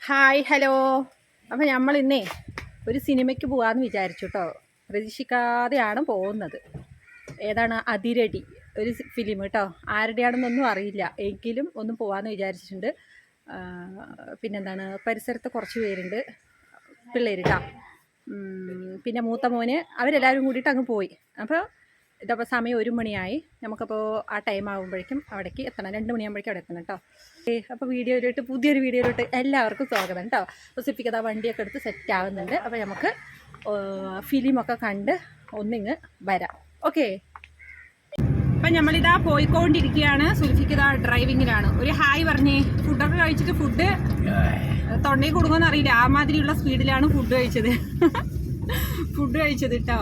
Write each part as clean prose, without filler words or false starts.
Hi hello. അപ്പോൾ നമ്മൾ ഇന്നേ ഒരു സിനിമയ്ക്ക് പോകാമെന്ന് വിചാരിച്ചു കേട്ടോ. പ്രതീക്ഷിക്കാതെയാണ് പോകുന്നത്. ഏതാണ്? അതിരടി ഒരു ഫിലിം കേട്ടോ. ആരുടെയാണെന്നൊന്നും അറിയില്ല, എങ്കിലും ഒന്ന് പോകാമെന്ന് വിചാരിച്ചിട്ടുണ്ട്. പിന്നെന്താണ്, പരിസരത്ത് കുറച്ച് പേരുണ്ട്, പിള്ളേർ കേട്ടോ. പിന്നെ മൂത്ത മോന്, അവരെല്ലാവരും കൂടിയിട്ട് അങ്ങ് പോയി. അപ്പോൾ ഇതപ്പോൾ സമയം 1 മണിയായി. നമുക്കപ്പോൾ ആ ടൈം ആകുമ്പോഴേക്കും അവിടേക്ക് എത്തണം. 2 മണിയാകുമ്പോഴേക്കും അവിടെ എത്തണം കേട്ടോ. അപ്പോൾ വീഡിയോയിലോട്ട്, പുതിയൊരു വീഡിയോയിലോട്ട് എല്ലാവർക്കും സ്വാഗതം കേട്ടോ. അപ്പോൾ സിപ്പിക്കഥ വണ്ടിയൊക്കെ എടുത്ത് സെറ്റ് ആകുന്നുണ്ട്. അപ്പോൾ നമുക്ക് ഫിലിമൊക്കെ കണ്ട് ഒന്നിങ്ങ് വരാം. ഓക്കെ. അപ്പം നമ്മളിതാ പോയിക്കൊണ്ടിരിക്കുകയാണ്. സുൽഫിക്കഥ ഡ്രൈവിങ്ങിലാണ്. ഒരു ഹായ് പറഞ്ഞേ. ഫുഡൊക്കെ കഴിച്ചിട്ട് ഫുഡ് തൊണ്ടയിൽ കൊടുക്കുമെന്ന് അറിയില്ല, ആ മാതിരിയുള്ള സ്പീഡിലാണ് ഫുഡ് കഴിച്ചത് കേട്ടോ.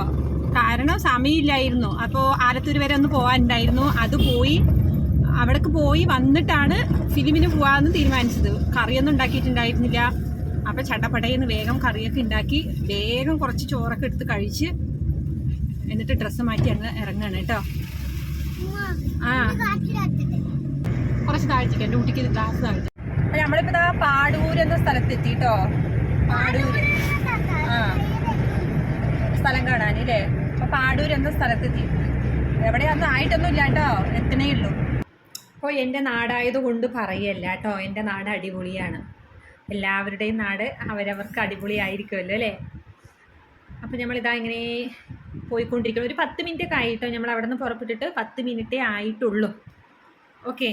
കാരണം സമയമില്ലായിരുന്നു. അപ്പോൾ ആലത്തൂർ വരെ ഒന്ന് പോകാനുണ്ടായിരുന്നു. അത് പോയി, അവിടേക്ക് പോയി വന്നിട്ടാണ് ഫിലിമിന് പോകാമെന്ന് തീരുമാനിച്ചത്. കറിയൊന്നും ഉണ്ടാക്കിയിട്ടുണ്ടായിരുന്നില്ല. അപ്പോൾ ചട്ടപ്പടയെന്ന് വേഗം കറിയൊക്കെ ഉണ്ടാക്കി, വേഗം കുറച്ച് ചോറൊക്കെ എടുത്ത് കഴിച്ച്, എന്നിട്ട് ഡ്രസ്സ് മാറ്റി അങ്ങ് ഇറങ്ങാണ് കേട്ടോ. കുറച്ച് താഴ്ചയ്ക്ക് എൻ്റെ കുട്ടിക്ക് ഗ്ലാസ് താഴ്ച. അപ്പം നമ്മളിപ്പോൾ ഇതാ പാടൂർ എന്ന സ്ഥലത്തെത്തി കേട്ടോ. പാടൂര് സ്ഥലം കാണാനല്ലേ. അപ്പോൾ പാടൂർ എന്ന സ്ഥലത്തെത്തി. എവിടെയൊന്നും ആയിട്ടൊന്നും ഇല്ല കേട്ടോ, എത്തണേ ഉള്ളൂ. അപ്പോൾ എൻ്റെ നാടായതുകൊണ്ട് പറയല്ല കേട്ടോ, എൻ്റെ നാട് അടിപൊളിയാണ്. എല്ലാവരുടെയും നാട് അവരവർക്ക് അടിപൊളിയായിരിക്കുമല്ലോ അല്ലേ. അപ്പോൾ നമ്മളിതാ ഇങ്ങനെ പോയിക്കൊണ്ടിരിക്കണം. ഒരു 10 മിനിറ്റ് ഒക്കെ ആയിട്ടോ. നമ്മൾ അവിടെ നിന്ന് പുറപ്പെട്ടിട്ട് 10 മിനിറ്റേ ആയിട്ടുള്ളൂ. ഓക്കെ.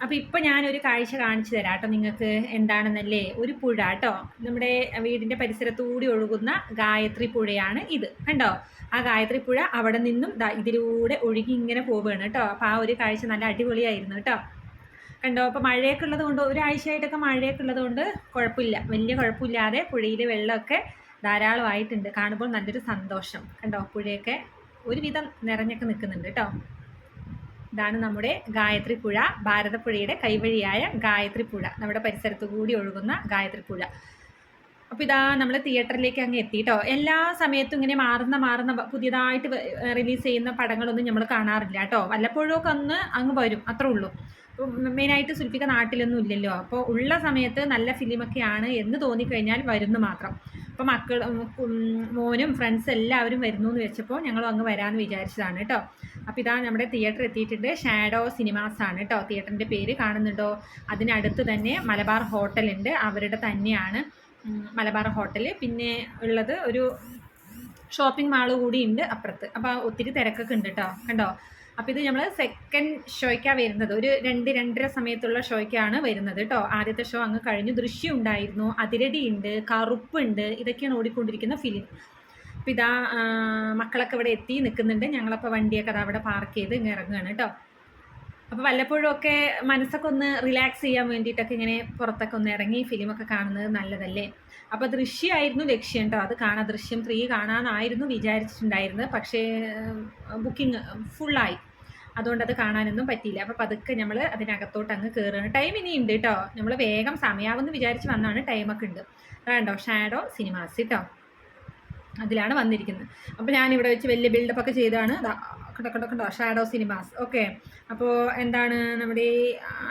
അപ്പോൾ ഇപ്പോൾ ഞാനൊരു കാഴ്ച കാണിച്ചു തരാം കേട്ടോ നിങ്ങൾക്ക്. എന്താണെന്നല്ലേ, ഒരു പുഴ കേട്ടോ. നമ്മുടെ വീടിൻ്റെ പരിസരത്തുകൂടി ഒഴുകുന്ന ഗായത്രി പുഴയാണ് ഇത്. കണ്ടോ? ആ ഗായത്രി പുഴ അവിടെ നിന്നും ഇതിലൂടെ ഒഴുകി ഇങ്ങനെ പോവുകയാണ് കേട്ടോ. അപ്പോൾ ആ ഒരു കാഴ്ച നല്ല അടിപൊളിയായിരുന്നു കേട്ടോ. കണ്ടോ? അപ്പോൾ മഴയൊക്കെ ഉള്ളത് കൊണ്ട്, ഒരാഴ്ചയായിട്ടൊക്കെ മഴയൊക്കെ ഉള്ളത് കൊണ്ട് കുഴപ്പമില്ല, വലിയ കുഴപ്പമില്ലാതെ പുഴയിലെ വെള്ളമൊക്കെ ധാരാളമായിട്ടുണ്ട്. കാണുമ്പോൾ നല്ലൊരു സന്തോഷം. കണ്ടോ? പുഴയൊക്കെ ഒരുവിധം നിറഞ്ഞൊക്കെ നിൽക്കുന്നുണ്ട് കേട്ടോ. ഇതാണ് നമ്മുടെ ഗായത്രി പുഴ, ഭാരതപ്പുഴയുടെ കൈവഴിയായ ഗായത്രി പുഴ, നമ്മുടെ പരിസരത്തു കൂടി ഒഴുകുന്ന ഗായത്രി പുഴ. അപ്പോൾ ഇതാ നമ്മൾ തിയേറ്ററിലേക്ക് അങ്ങ് എത്തി കേട്ടോ. എല്ലാ സമയത്തും ഇങ്ങനെ മാറുന്ന പുതിയതായിട്ട് റിലീസ് ചെയ്യുന്ന പടങ്ങളൊന്നും നമ്മൾ കാണാറില്ല കേട്ടോ. വല്ലപ്പോഴും ഒക്കെ അങ്ങ് വരും, അത്രേ ഉള്ളൂ. മെയിനായിട്ട് സുൽഫിക്ക നാട്ടിലൊന്നും ഇല്ലല്ലോ. അപ്പോൾ ഉള്ള സമയത്ത് നല്ല ഫിലിമൊക്കെയാണ് എന്ന് തോന്നിക്കഴിഞ്ഞാൽ വരുന്നു മാത്രം. അപ്പോൾ മോനും ഫ്രണ്ട്സ് എല്ലാവരും വരുന്നു എന്ന് വെച്ചപ്പോൾ ഞങ്ങളും അങ്ങ് വരാമെന്ന് വിചാരിച്ചതാണ് കേട്ടോ. അപ്പോൾ ഇതാ നമ്മുടെ തിയേറ്റർ എത്തിയിട്ടുണ്ട്. ഷാഡോ സിനിമാസ് ആണ് കേട്ടോ തിയേറ്ററിൻ്റെ പേര്. കാണുന്നുണ്ടോ? അതിനടുത്ത് തന്നെ മലബാർ ഹോട്ടലുണ്ട്, അവരുടെ തന്നെയാണ് മലബാർ ഹോട്ടൽ. പിന്നെ ഉള്ളത് ഒരു ഷോപ്പിംഗ് മാള് കൂടി ഉണ്ട് അപ്പുറത്ത്. അപ്പോൾ ഒത്തിരി തിരക്കൊക്കെ ഉണ്ട് കേട്ടോ. കണ്ടോ? അപ്പോൾ ഇത് നമ്മൾ സെക്കൻഡ് ഷോയ്ക്കാണ് വരുന്നത്. ഒരു 2-2:30 സമയത്തുള്ള ഷോയ്ക്കാണ് വരുന്നത് കേട്ടോ. ആദ്യത്തെ ഷോ അങ്ങ് കഴിഞ്ഞു. ദൃശ്യം ഉണ്ടായിരുന്നു, അതിരടി ഉണ്ട്, കറുപ്പുണ്ട്, ഇതൊക്കെയാണ് ഓടിക്കൊണ്ടിരിക്കുന്ന ഫിലിം. അപ്പോൾ ഇതാ മക്കളൊക്കെ ഇവിടെ എത്തി നിൽക്കുന്നുണ്ട്. ഞങ്ങളപ്പോൾ വണ്ടിയൊക്കെ അത് അവിടെ പാർക്ക് ചെയ്ത് ഇങ്ങനെ ഇറങ്ങുകയാണ് കേട്ടോ. അപ്പോൾ വല്ലപ്പോഴും ഒക്കെ മനസ്സൊക്കെ ഒന്ന് റിലാക്സ് ചെയ്യാൻ വേണ്ടിയിട്ടൊക്കെ ഇങ്ങനെ പുറത്തൊക്കെ ഒന്ന് ഇറങ്ങി ഫിലിമൊക്കെ കാണുന്നത് നല്ലതല്ലേ. അപ്പോൾ ദൃശ്യമായിരുന്നു ലക്ഷ്യം കേട്ടോ. അത് കാണാൻ, ദൃശ്യം 3 കാണാനായിരുന്നു വിചാരിച്ചിട്ടുണ്ടായിരുന്നത്. പക്ഷേ ബുക്കിംഗ് ഫുള്ളായി, അതുകൊണ്ട് അത് കാണാനൊന്നും പറ്റിയില്ല. അപ്പോൾ പതുക്കെ നമ്മൾ അതിനകത്തോട്ട് അങ്ങ് കയറുകയാണ്. ടൈം ഇനിയുണ്ട് കേട്ടോ. നമ്മൾ വേഗം സമയാവെന്ന് വിചാരിച്ച് വന്നാണ്, ടൈമൊക്കെ ഉണ്ട്. കണ്ടോ? ഷാഡോ സിനിമാസ് കേട്ടോ, അതിലാണ് വന്നിരിക്കുന്നത്. അപ്പോൾ ഞാനിവിടെ വെച്ച് വലിയ ബിൽഡപ്പൊക്കെ ചെയ്താണ്. കണ്ടോ? Shadow cinemas. ഓക്കെ. അപ്പോൾ എന്താണ് നമ്മുടെ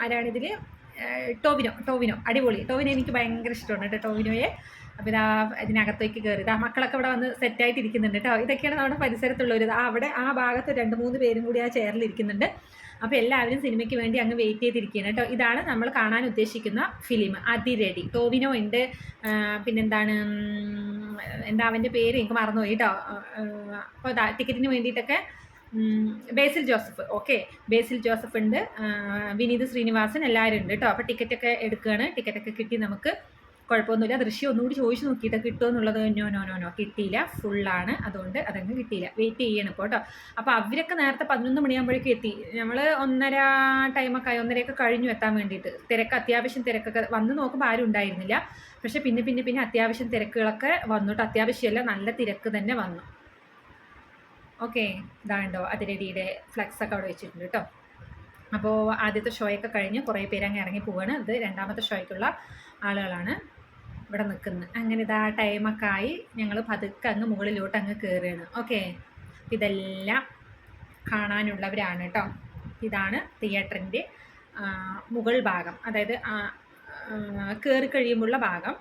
ആരാണിതിൽ? ടോവിനോ അടിപൊളി. ടോവിനോ എനിക്ക് ഭയങ്കര ഇഷ്ടമാണ് കേട്ടോ, ടോവിനോയെ. അപ്പോൾ ഇതാ ഇതിനകത്തേക്ക് കയറി. മക്കളൊക്കെ ഇവിടെ വന്ന് സെറ്റായിട്ടിരിക്കുന്നുണ്ട് കേട്ടോ. ഇതൊക്കെയാണ് നമ്മുടെ പരിസരത്തുള്ളവർ. അവിടെ ആ ഭാഗത്ത് 2-3 പേരും കൂടി ആ ചെയറിലിരിക്കുന്നുണ്ട്. അപ്പോൾ എല്ലാവരും സിനിമയ്ക്ക് വേണ്ടി അങ്ങ് വെയിറ്റ് ചെയ്തിരിക്കുകയാണ് കേട്ടോ. ഇതാണ് നമ്മൾ കാണാൻ ഉദ്ദേശിക്കുന്ന ഫിലിം, അതിരടി. ടോവിനോ ഉണ്ട്, പിന്നെന്താണ്, എന്താ അവൻ്റെ പേര് എനിക്ക് മറന്നുപോയി കേട്ടോ. അപ്പോൾ ടിക്കറ്റിന് വേണ്ടിയിട്ടൊക്കെ ബേസിൽ ജോസഫ്. ഓക്കെ, ബേസിൽ ജോസഫ് ഉണ്ട്, വിനീത് ശ്രീനിവാസൻ, എല്ലാവരും ഉണ്ട് കേട്ടോ. അപ്പോൾ ടിക്കറ്റൊക്കെ എടുക്കുകയാണ്. ടിക്കറ്റൊക്കെ കിട്ടി, നമുക്ക് കുഴപ്പമൊന്നുമില്ല. ദൃശ്യം ഒന്നുകൂടി ചോദിച്ച് നോക്കിയിട്ട് കിട്ടുമോ എന്നുള്ളത് നോ കിട്ടിയില്ല, ഫുള്ളാണ്. അതുകൊണ്ട് അതങ്ങ് കിട്ടിയില്ല. വെയിറ്റ് ചെയ്യണം ഇപ്പോൾ കേട്ടോ. അപ്പോൾ അവരൊക്കെ നേരത്തെ 11 മണിയാകുമ്പോഴേക്കും എത്തി. നമ്മൾ 1:30 ടൈമൊക്കെ ആയി, 1:30 കഴിഞ്ഞു എത്താൻ വേണ്ടിയിട്ട്. അത്യാവശ്യം തിരക്കൊക്കെ വന്ന് നോക്കുമ്പോൾ ആരും ഉണ്ടായിരുന്നില്ല. പക്ഷേ പിന്നെ അത്യാവശ്യം തിരക്കുകളൊക്കെ വന്നു കേട്ടോ. അത്യാവശ്യമല്ല, നല്ല തിരക്ക് തന്നെ വന്നു. ഓക്കെ, ഇതാണ്ടോ അതിരടിയുടെ ഫ്ലെക്സൊക്കെ അവിടെ വെച്ചിട്ടുണ്ട് കേട്ടോ. അപ്പോൾ ആദ്യത്തെ ഷോയൊക്കെ കഴിഞ്ഞ് കുറേ പേര് അങ്ങ് ഇറങ്ങി പോവുകയാണ്. ഇത് 2ാമത്തെ ഷോയ്ക്കുള്ള ആളുകളാണ് ഇവിടെ നിൽക്കുന്നത്. അങ്ങനെ ഇതാ ടൈമൊക്കെ ആയി, ഞങ്ങൾ പതുക്കെ അങ്ങ് മുകളിലോട്ട് അങ്ങ് കയറുകയാണ്. ഓക്കെ. ഇതെല്ലാം കാണാനുള്ളവരാണ് കേട്ടോ. ഇതാണ് തിയേറ്ററിൻ്റെ മുകൾ ഭാഗം, അതായത് കയറി കഴിയുമ്പോഴുള്ള ഭാഗം.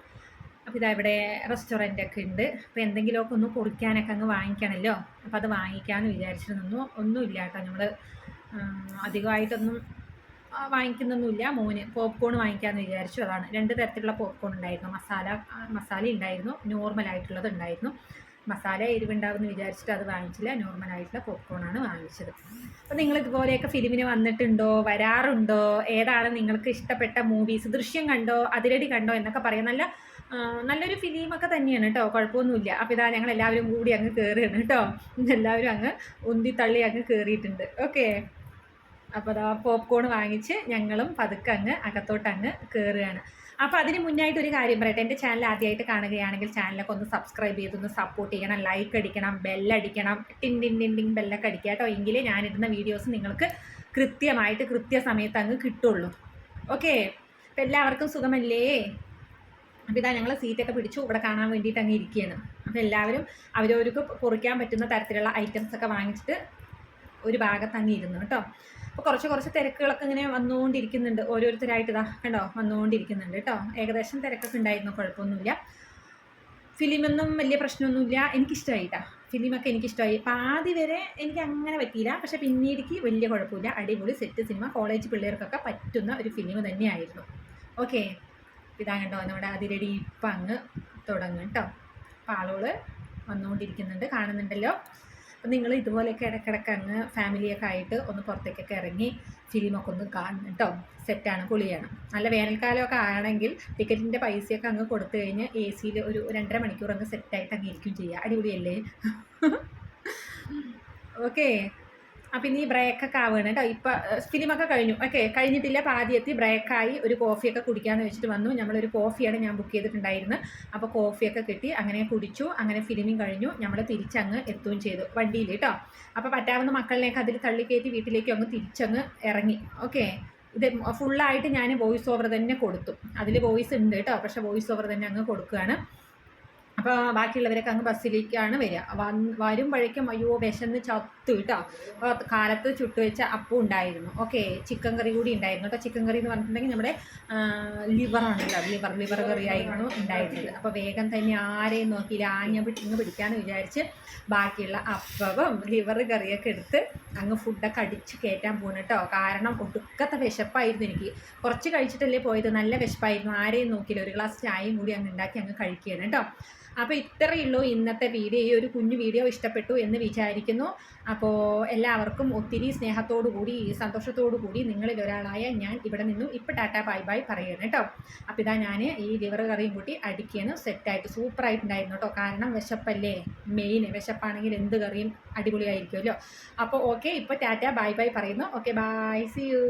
അപ്പോൾ ഇതാ ഇവിടെ റെസ്റ്റോറൻ്റൊക്കെ ഉണ്ട്. അപ്പോൾ എന്തെങ്കിലുമൊക്കെ ഒന്ന് കുറിക്കാനൊക്കെ അങ്ങ് വാങ്ങിക്കണമല്ലോ. അപ്പോൾ അത് വാങ്ങിക്കാമെന്ന് വിചാരിച്ചിരുന്നു. ഒന്നുമില്ല കേട്ടോ, നമ്മൾ അധികമായിട്ടൊന്നും വാങ്ങിക്കുന്നൊന്നുമില്ല. മോന് പോപ്കോൺ വാങ്ങിക്കാമെന്ന് വിചാരിച്ചു. അതാണ് 2 തരത്തിലുള്ള പോപ്കോൺ ഉണ്ടായിരുന്നു. മസാല ഉണ്ടായിരുന്നു, നോർമലായിട്ടുള്ളത് ഉണ്ടായിരുന്നു. മസാല എരിവുണ്ടാവുമെന്ന് വിചാരിച്ചിട്ട് അത് വാങ്ങിച്ചില്ല, നോർമലായിട്ടുള്ള പോപ്കോണാണ് വാങ്ങിച്ചത്. അപ്പോൾ നിങ്ങൾ ഇതുപോലെയൊക്കെ ഫിലിമിന് വന്നിട്ടുണ്ടോ, വരാറുണ്ടോ, ഏതാണ് നിങ്ങൾക്ക് ഇഷ്ടപ്പെട്ട മൂവീസ്? ദൃശ്യം കണ്ടോ, അതിരടി കണ്ടോ എന്നൊക്കെ പറയാം. നല്ലൊരു ഫിലിമൊക്കെ തന്നെയാണ് കേട്ടോ, കുഴപ്പമൊന്നുമില്ല. അപ്പോൾ ഇതാ ഞങ്ങൾ എല്ലാവരും കൂടി അങ്ങ് കയറുകയാണ് കേട്ടോ. എല്ലാവരും അങ്ങ് ഉന്തിത്തള്ളി അങ്ങ് കയറിയിട്ടുണ്ട്. ഓക്കെ, അപ്പോൾ അതാ പോപ്കോൺ വാങ്ങിച്ച് ഞങ്ങളും പതുക്കെ അങ്ങ് അകത്തോട്ട് അങ്ങ് കയറുകയാണ്. അപ്പോൾ അതിന് മുന്നായിട്ട് ഒരു കാര്യം പറയട്ടെ. എൻ്റെ ചാനൽ ആദ്യമായിട്ട് കാണുകയാണെങ്കിൽ ചാനലൊക്കെ ഒന്ന് സബ്സ്ക്രൈബ് ചെയ്തൊന്ന് സപ്പോർട്ട് ചെയ്യണം, ലൈക്ക് അടിക്കണം, ബെല്ലടിക്കണം, ടിൻ ബെല്ലൊക്കെ അടിക്കുക കേട്ടോ. എങ്കിലേ ഞാനിടുന്ന വീഡിയോസ് നിങ്ങൾക്ക് കൃത്യമായിട്ട് കൃത്യസമയത്ത് അങ്ങ് കിട്ടുള്ളൂ. ഓക്കെ, അപ്പോൾ എല്ലാവർക്കും സുഖമല്ലേ? അപ്പോൾ ഇതാ ഞങ്ങൾ സീറ്റൊക്കെ പിടിച്ചു ഇവിടെ കാണാൻ വേണ്ടിയിട്ട് അങ്ങ് ഇരിക്കുകയാണ്. അപ്പോൾ എല്ലാവരും അവരവർക്ക് പൊറിക്കാൻ പറ്റുന്ന തരത്തിലുള്ള ഐറ്റംസൊക്കെ വാങ്ങിച്ചിട്ട് ഒരു ഭാഗത്ത് അങ്ങ് ഇരുന്നു കേട്ടോ. അപ്പോൾ കുറച്ച് തിരക്കുകളൊക്കെ ഇങ്ങനെ വന്നുകൊണ്ടിരിക്കുന്നുണ്ട്. ഓരോരുത്തരായിട്ട് ഇതാ കണ്ടോ വന്നുകൊണ്ടിരിക്കുന്നുണ്ട് കേട്ടോ. ഏകദേശം തിരക്കൊക്കെ ഉണ്ടായിരുന്നു, കുഴപ്പമൊന്നുമില്ല. ഫിലിമൊന്നും വലിയ പ്രശ്നമൊന്നുമില്ല. എനിക്കിഷ്ടമായിട്ടാ, ഫിലിമൊക്കെ എനിക്കിഷ്ടമായി. പാതി വരെ എനിക്ക് അങ്ങനെ പറ്റിയില്ല, പക്ഷേ പിന്നീടേക്ക് വലിയ കുഴപ്പമില്ല. അടിപൊളി സെറ്റ് സിനിമ, കോളേജ് പിള്ളേർക്കൊക്കെ പറ്റുന്ന ഒരു ഫിലിം തന്നെയായിരുന്നു. ഓക്കെ, ഇതാ കണ്ടോ നമ്മുടെ അതിരടി ഇപ്പം അങ്ങ് തുടങ്ങും കേട്ടോ. അപ്പോൾ ആളുകൾ വന്നുകൊണ്ടിരിക്കുന്നുണ്ട്, കാണുന്നുണ്ടല്ലോ. അപ്പം നിങ്ങൾ ഇതുപോലെയൊക്കെ ഇടയ്ക്കിടയ്ക്ക് അങ്ങ് ഫാമിലിയൊക്കെ ആയിട്ട് ഒന്ന് പുറത്തേക്കൊക്കെ ഇറങ്ങി ഫിലിമൊക്കെ ഒന്ന് കാണണം കേട്ടോ. സെറ്റാണ്, പൊളിയാണ്. നല്ല വേനൽക്കാലമൊക്കെ ആണെങ്കിൽ ടിക്കറ്റിൻ്റെ പൈസയൊക്കെ അങ്ങ് കൊടുത്തു കഴിഞ്ഞ് AC-യിൽ ഒരു 2.5 മണിക്കൂർ അങ്ങ് സെറ്റായിട്ട് അങ്ങ് ഇരിക്കും ചെയ്യുക. അടിപൊളിയല്ലേ? ഓക്കെ, അപ്പം ഇനി ബ്രേക്കൊക്കെ ആവുകയാണ് കേട്ടോ. ഇപ്പം ഫിലിമൊക്കെ കഴിഞ്ഞു. ഓക്കെ, കഴിഞ്ഞിട്ടില്ല, പാതിയെത്തി ബ്രേക്കായി. ഒരു കോഫിയൊക്കെ കുടിക്കാമെന്ന് വെച്ചിട്ട് വന്നു. നമ്മളൊരു കോഫിയാണ് ഞാൻ ബുക്ക് ചെയ്തിട്ടുണ്ടായിരുന്നത്. അപ്പോൾ കോഫിയൊക്കെ കിട്ടി, അങ്ങനെ കുടിച്ചു. അങ്ങനെ ഫിലിമും കഴിഞ്ഞു. നമ്മൾ തിരിച്ചങ്ങ് എത്തുകയും ചെയ്തു വണ്ടിയിൽ കേട്ടോ. അപ്പോൾ പറ്റാവുന്ന മക്കളിലേക്ക് അതിൽ തള്ളിക്കയറ്റി വീട്ടിലേക്ക് അങ്ങ് തിരിച്ചങ്ങ് ഇറങ്ങി. ഓക്കെ, ഇത് ഫുള്ളായിട്ട് ഞാൻ വോയിസ് ഓവർ തന്നെ കൊടുത്തു. അതിൽ വോയിസ് ഉണ്ട് കേട്ടോ, പക്ഷേ വോയിസ് ഓവർ തന്നെ അങ്ങ് കൊടുക്കുകയാണ്. അപ്പോൾ ബാക്കിയുള്ളവരൊക്കെ അങ്ങ് ബസ്സിലേക്കാണ് വരിക. വരുമ്പോഴേക്കും അയ്യോ വിശന്ന് ചത്തു കേട്ടോ. അപ്പോൾ കാലത്ത് ചുട്ടുവെച്ച അപ്പം ഉണ്ടായിരുന്നു. ഓക്കെ, ചിക്കൻ കറി കൂടി ഉണ്ടായിരുന്നു കേട്ടോ. ചിക്കൻ കറി എന്ന് പറഞ്ഞിട്ടുണ്ടെങ്കിൽ നമ്മുടെ ലിവറാണല്ലോ, ലിവർ കറി ആയിരുന്നു ഉണ്ടായിരുന്നത്. അപ്പോൾ വേഗം തന്നെ ആരെയും നോക്കിയില്ല, ഇങ്ങ് പിടിക്കാമെന്ന് വിചാരിച്ച് ബാക്കിയുള്ള അപ്പവും ലിവർ കറിയൊക്കെ എടുത്ത് അങ്ങ് ഫുഡൊക്കെ അടിച്ച് കയറ്റാൻ പോകുന്നു കേട്ടോ. കാരണം ഒടുക്കത്തെ വിശപ്പായിരുന്നു എനിക്ക്. കുറച്ച് കഴിച്ചിട്ടല്ലേ പോയത്, നല്ല വിശപ്പായിരുന്നു. ആരെയും നോക്കിയില്ല, ഒരു ഗ്ലാസ് ചായയും കൂടി അങ്ങ് ഉണ്ടാക്കി അങ്ങ് കഴിക്കുകയാണ് കേട്ടോ. അപ്പോൾ ഇത്രയേ ഉള്ളൂ ഇന്നത്തെ വീഡിയോ. ഈ ഒരു കുഞ്ഞു വീഡിയോ ഇഷ്ടപ്പെട്ടു എന്ന് വിചാരിക്കുന്നു. അപ്പോൾ എല്ലാവർക്കും ഒത്തിരി സ്നേഹത്തോടു കൂടി സന്തോഷത്തോടു കൂടി നിങ്ങളിൽ ഒരാളായ ഞാൻ ഇവിടെ നിന്നും ഇപ്പോൾ ടാറ്റാ ബൈ ബൈ പറയുകയാണ് കേട്ടോ. അപ്പോൾ ഇതാ ഞാൻ ഈ ലിവർ കറിയും കൂട്ടി അടിക്കുകയാണ്. സെറ്റായിട്ട് സൂപ്പറായിട്ടുണ്ടായിരുന്നു കേട്ടോ. കാരണം വിശപ്പല്ലേ മെയിൻ, വിശപ്പാണെങ്കിൽ എന്ത് കറിയും അടിപൊളിയായിരിക്കുമല്ലോ. അപ്പോൾ ഓക്കെ, ഇപ്പോൾ ടാറ്റാ ബൈ ബൈ പറയുന്നു. Okay, bye, see U.